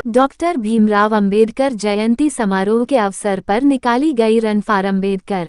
Doctor Bhimrao Ambedkar Jayanti समारोह के अवसर पर निकाली गई रन फॉर अंबेडकर।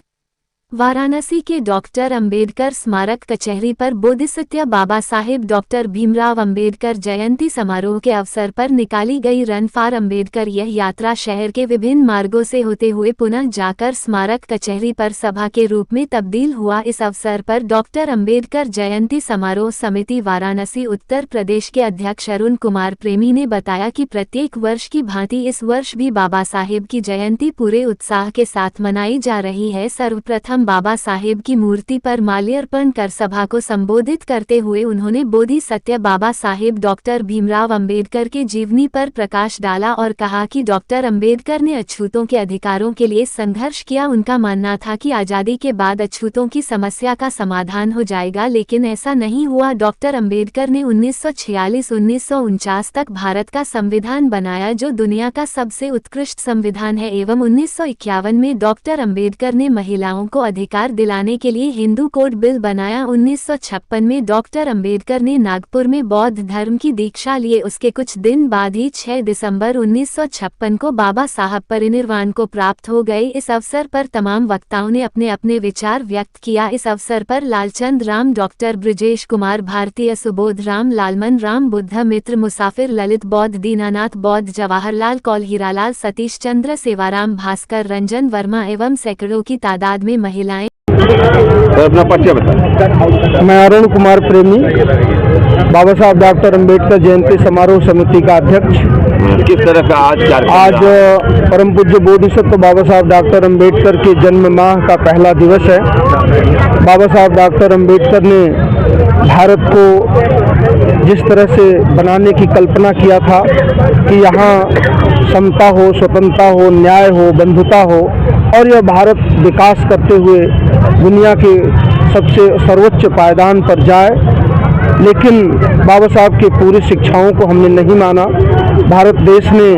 वाराणसी के डॉक्टर अंबेडकर स्मारक कचहरी पर बोधिसत्व बाबा साहेब डॉक्टर भीमराव अंबेडकर जयंती समारोह के अवसर पर निकाली गई रन फॉर अंबेडकर। यह यात्रा शहर के विभिन्न मार्गों से होते हुए पुनः जाकर स्मारक कचहरी पर सभा के रूप में तब्दील हुआ। इस अवसर पर डॉक्टर अंबेडकर जयंती समारोह समिति वाराणसी उत्तर प्रदेश के अध्यक्ष अरुण कुमार प्रेमी ने बताया कि प्रत्येक वर्ष की भांति इस वर्ष भी बाबा साहेब की जयंती पूरे उत्साह के साथ मनाई जा रही है। सर्वप्रथम बाबा साहेब की मूर्ति पर माल्यार्पण कर सभा को संबोधित करते हुए उन्होंने बोधिसत्व बाबा साहेब डॉक्टर भीमराव अंबेडकर के जीवनी पर प्रकाश डाला और कहा कि डॉक्टर अंबेडकर ने अछूतों के अधिकारों के लिए संघर्ष किया। उनका मानना था कि आज़ादी के बाद अछूतों की समस्या का समाधान हो जाएगा, लेकिन ऐसा नहीं हुआ। डॉक्टर अंबेडकर ने 1946-1949 तक भारत का संविधान बनाया, जो दुनिया का सबसे उत्कृष्ट संविधान है, एवं 1951 में डॉक्टर अंबेडकर ने महिलाओं को अधिकार दिलाने के लिए हिंदू कोड बिल बनाया। 1956 में डॉक्टर अंबेडकर ने नागपुर में बौद्ध धर्म की दीक्षा लिए। उसके कुछ दिन बाद ही 6 दिसंबर 1956 को बाबा साहब परिनिर्वाण को प्राप्त हो गए। इस अवसर पर तमाम वक्ताओं ने अपने अपने विचार व्यक्त किया। इस अवसर पर लालचंद राम, डॉक्टर ब्रजेश कुमार, भारतीय सुबोध राम, लालमन राम, बुद्ध मित्र, मुसाफिर, ललित बौद्ध, दीनानाथ बौद्ध, जवाहरलाल कौल, हीरालाल, सतीश चंद्र, सेवाराम, भास्कर, रंजन वर्मा एवं सैकड़ों की तादाद में महिलाएं। तो अपना परिचय बताएं। मैं अरुण कुमार प्रेमी, बाबा साहब डॉक्टर अंबेडकर जयंती समारोह समिति का अध्यक्ष। किस तरह का आज परम पूज्य बोधिसत्व बाबा साहब डॉक्टर अंबेडकर के जन्म माह का पहला दिवस है। बाबा साहब डॉक्टर अंबेडकर ने भारत को जिस तरह से बनाने की कल्पना किया था कि यहाँ समता हो, स्वतंत्रता हो, न्याय हो, बंधुता हो और यह भारत विकास करते हुए दुनिया के सबसे सर्वोच्च पायदान पर जाए, लेकिन बाबा साहब की पूरी शिक्षाओं को हमने नहीं माना। भारत देश ने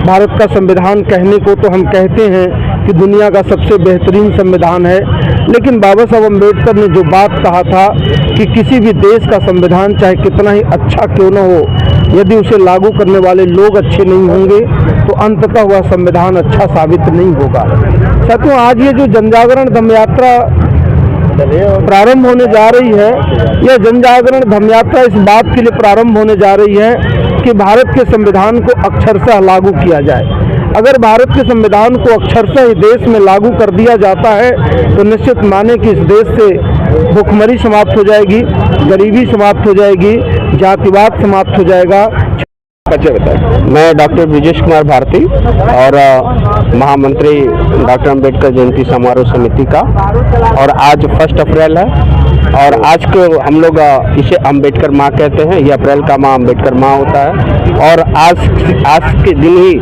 भारत का संविधान कहने को तो हम कहते हैं कि दुनिया का सबसे बेहतरीन संविधान है, लेकिन बाबा साहब अम्बेडकर ने जो बात कहा था कि किसी भी देश का संविधान चाहे कितना ही अच्छा क्यों न हो, यदि उसे लागू करने वाले लोग अच्छे नहीं होंगे तो अंततः वह संविधान अच्छा साबित नहीं होगा। साथियों, आज ये जो जनजागरण धम्म यात्रा प्रारंभ होने जा रही है, यह जनजागरण धम्म यात्रा इस बात के लिए प्रारंभ होने जा रही है कि भारत के संविधान को अक्षरशः लागू किया जाए। अगर भारत के संविधान को अक्षरशः इस देश में लागू कर दिया जाता है तो निश्चित माने कि इस देश से भुखमरी समाप्त हो जाएगी, गरीबी समाप्त हो जाएगी, जातिवाद समाप्त हो जाएगा। मैं डॉक्टर ब्रजेश कुमार भारती और महामंत्री डॉक्टर अंबेडकर जयंती समारोह समिति का, और आज 1 अप्रैल है और आज को हम लोग इसे अंबेडकर माह कहते हैं। यह अप्रैल का माह अंबेडकर माह होता है और आज के दिन ही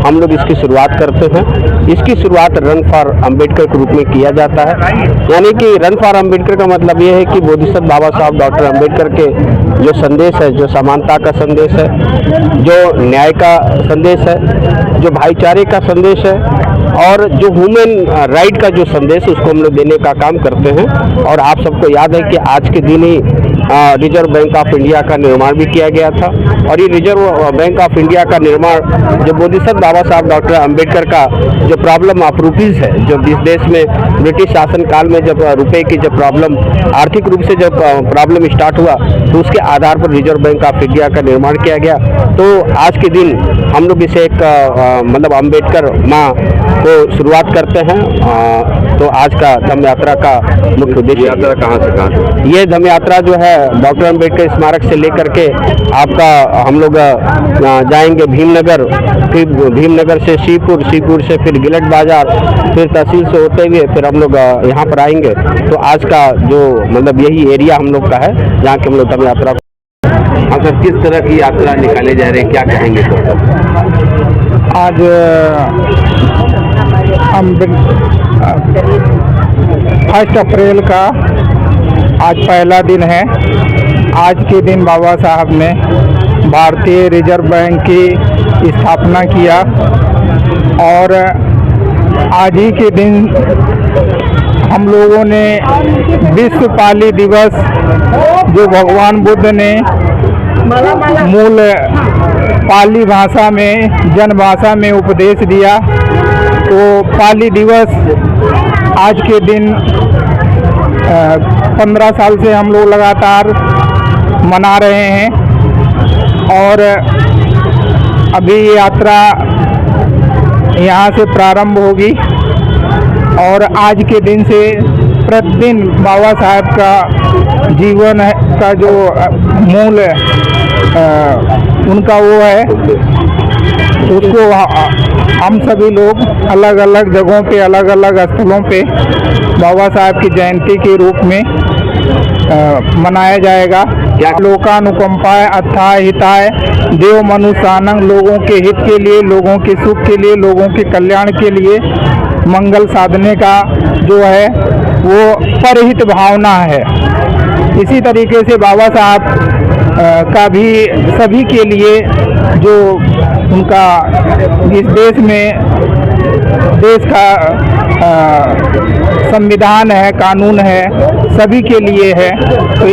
हम लोग इसकी शुरुआत करते हैं। इसकी शुरुआत रन फॉर अंबेडकर के रूप में किया जाता है, यानी कि रन फॉर अंबेडकर का मतलब यह है कि बोधिसत्व बाबा साहब डॉक्टर अंबेडकर के जो संदेश है, जो समानता का संदेश है, जो न्याय का संदेश है, जो भाईचारे का संदेश है और जो ह्यूमन राइट का जो संदेश है, उसको हम लोग देने का काम करते हैं। और आप सबको याद है कि आज के दिन ही रिजर्व बैंक ऑफ इंडिया का निर्माण भी किया गया था, और ये रिजर्व बैंक ऑफ इंडिया का निर्माण जो बोधिसत्व बाबा साहब डॉक्टर अंबेडकर का जो प्रॉब्लम ऑफ रूपीज है, जो इस देश में ब्रिटिश शासन काल में जब रुपए की जब प्रॉब्लम आर्थिक रूप से जब प्रॉब्लम स्टार्ट हुआ तो उसके आधार पर रिजर्व बैंक ऑफ इंडिया का निर्माण किया गया। तो आज के दिन हम लोग इसे एक मतलब अंबेडकर माह को शुरुआत करते हैं। तो आज का धम्म यात्रा का मुख्य उद्देश्य, यात्रा कहाँ से कहाँ से? ये धम्म यात्रा जो है डॉक्टर अंबेडकर स्मारक से लेकर के आपका हम लोग जाएंगे भीमनगर, फिर भीमनगर से शिवपुर, शिवपुर से फिर गिलट बाजार, फिर तहसील से होते हुए फिर हम लोग यहाँ पर आएंगे। तो आज का जो मतलब यही एरिया हम लोग का है जहाँ के हम लोग धम्म यात्रा। हाँ सर, किस तरह की यात्रा निकाले जा रहे हैं, क्या कहेंगे सर? आज 1 अप्रैल का आज पहला दिन है। आज के दिन बाबा साहब ने भारतीय रिजर्व बैंक की स्थापना किया और आज ही के दिन हम लोगों ने विश्व पाली दिवस, जो भगवान बुद्ध ने मूल पाली भाषा में, जनभाषा में उपदेश दिया। तो पाली दिवस आज के दिन 15 साल से हम लोग लगातार मना रहे हैं और अभी यात्रा यहाँ से प्रारंभ होगी और आज के दिन से प्रतिदिन बाबा साहब का जीवन है का जो मूल उनका वो है, उसको हम सभी लोग अलग अलग जगहों पे, अलग अलग स्थलों पे बाबा साहब की जयंती के रूप में मनाया जाएगा। क्या लोकानुकंपाय अथाय हिताय देव मनुष्यानंग, लोगों के हित के लिए, लोगों के सुख के लिए, लोगों के कल्याण के लिए मंगल साधने का जो है वो परहित भावना है। इसी तरीके से बाबा साहब का भी सभी के लिए जो उनका इस देश में देश का संविधान है, कानून है, सभी के लिए है। तो